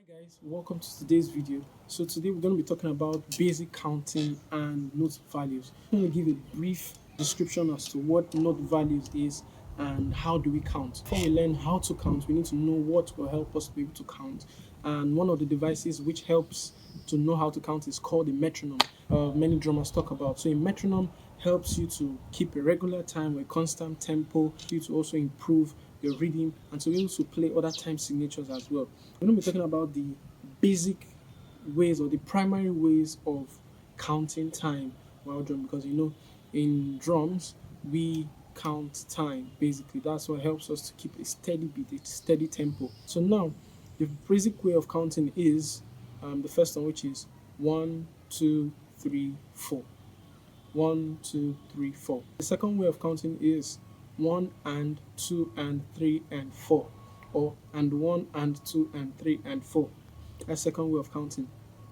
Guys, welcome to today's video. So today we're going to be talking about basic counting and note values. I'm going to give a brief description as to what note values is and how do we count. Before we learn how to count, we need to know what will help us to be able to count. And one of the devices which helps to know how to count is called a metronome. Many drummers talk about. So a metronome helps you to keep a regular time, a constant tempo, you to also improve your rhythm and to be able to play other time signatures as well. We're going to be talking about the basic ways or the primary ways of counting time while drum because in drums we count time basically. That's what helps us to keep a steady beat, a steady tempo. So now the basic way of counting is the first one, which is 1, 2, 3, 4. 1, 2, 3, 4. The second way of counting is 1 and 2 and 3 and 4, or and 1 and 2 and 3 and 4. That's the second way of counting.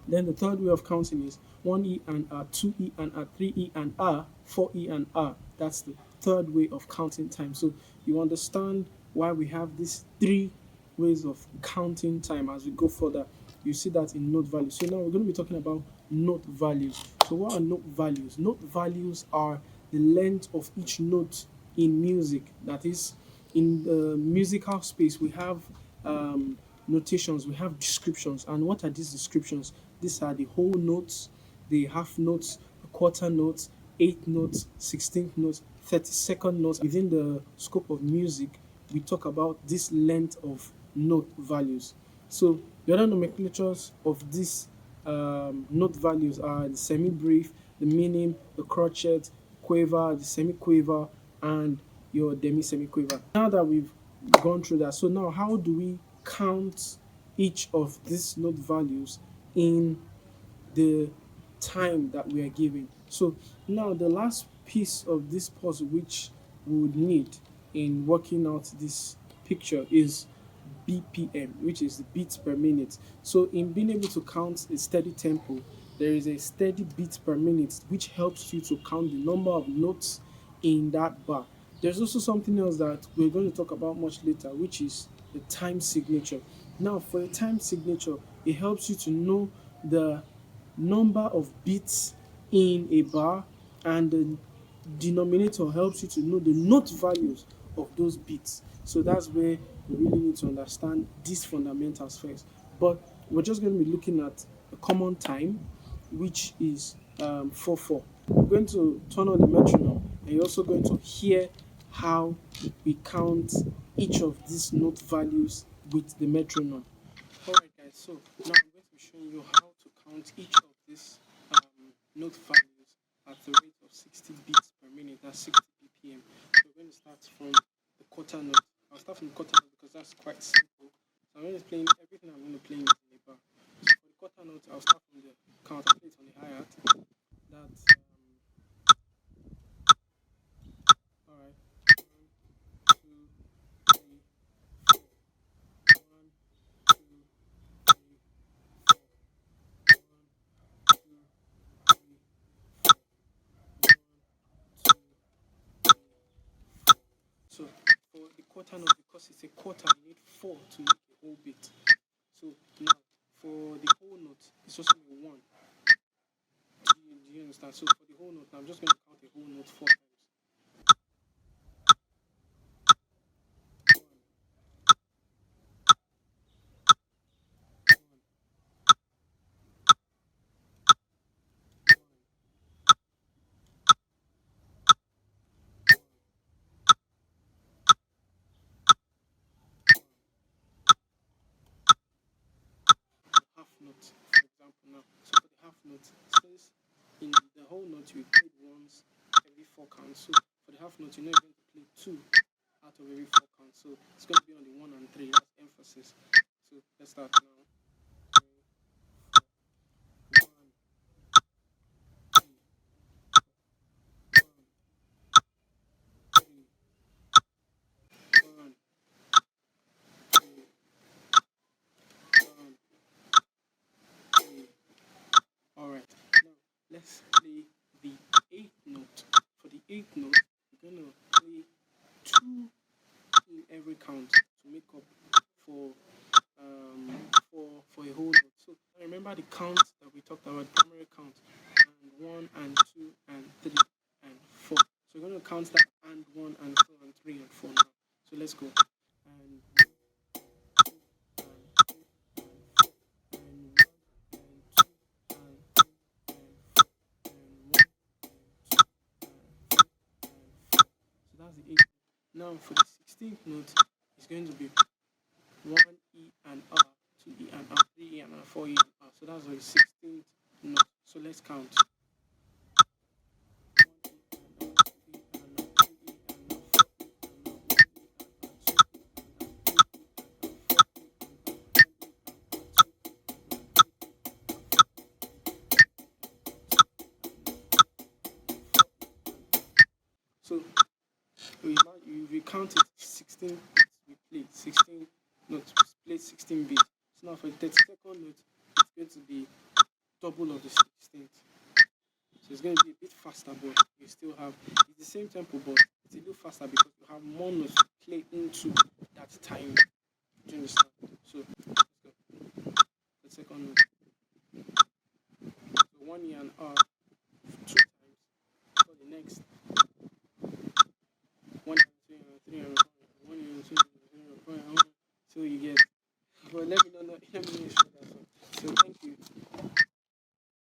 Then the third way of counting is 1E and R, 2E and R, 3E and R, 4E and R. That's the third way of counting time. So you understand why we have these three ways of counting time as we go further. You see that in note values. So now we're going to be talking about note values. So what are note values? Note values are the length of each note in music. That is, in the musical space, we have notations, we have descriptions. And what are these descriptions? These are the whole notes, the half notes, the quarter notes, eighth notes, 16th notes, 32nd notes. Within the scope of music, we talk about this length of note values. So the other nomenclatures of these note values are the semi-brief, the minim, the crotchet, quaver, the semi-quaver, and your demi-semi-quaver. Now that we've gone through that, so now how do we count each of these note values in the time that we are given? So now the last piece of this puzzle which we would need in working out this picture is BPM, which is the beats per minute. So in being able to count a steady tempo, there is a steady beat per minute which helps you to count the number of notes in that bar. There's also something else that we're going to talk about much later, which is the time signature. Now, for a time signature, it helps you to know the number of beats in a bar, and the denominator helps you to know the note values of those beats. So that's where you really need to understand these fundamentals first. But we're just going to be looking at a common time, which is 4/4. We're going to turn on the metronome, and you're also going to hear how we count each of these note values with the metronome. Alright guys, so now I'm going to be showing you how to count each of these note values at the rate of 60 beats per minute. That's 60 BPM. So we're going to start from the quarter note. I'll start from the quarter note because that's quite simple. So I'm going to play everything I'm going to play in the bar. So for the quarter note, I'll start from the count. I'll play it on the hi-hat. That's alright. 1, 2, 3, 4. 1, 2, 3, 4. 1, 2, 3, 4. 1, 2, 3, 4. So for the quarter note, because it's a quarter, you need 4 to make a whole beat. So now for the whole note, it's just going to be 1. Do you understand? So for the whole note, now I'm just going to count the whole note 4 times. 1, 1, 1, 1. Half note, for example, now. So for the half note, since in the whole note you play once every 4 counts, so for the half note, you're not going to play 2 out of every 4 counts. So it's going to be on the 1 and 3. That's emphasis. So let's start now. 3, 4. 1, 2, 1, 3, 1, 2, 1, 3. Alright, now let's play the 8th note. For the 8th note, we're going to play 2 in every count to make up for remember the count that we talked about, primary count, and 1 and 2 and 3 and 4. So we're going to count that and 1 and 2 and 3 and 4 now. So let's go. And 1 and 2 and 3 and 4 and 1 and 2 and 4. So that's the 8th. Now for the 16th note, it's going to be 1E and R, 2E and R, 3E and R, 4E and R. So that's the 16th note. So let's count. So we counted 16 beats we played, 16 notes, we played 16 beats. So now for the 32nd note, it's going to be double of the 16th. So it's going to be a bit faster, but you still have, it's the same tempo, but it's a little faster because you have more notes to play into that time. Do you understand? So let's go. The second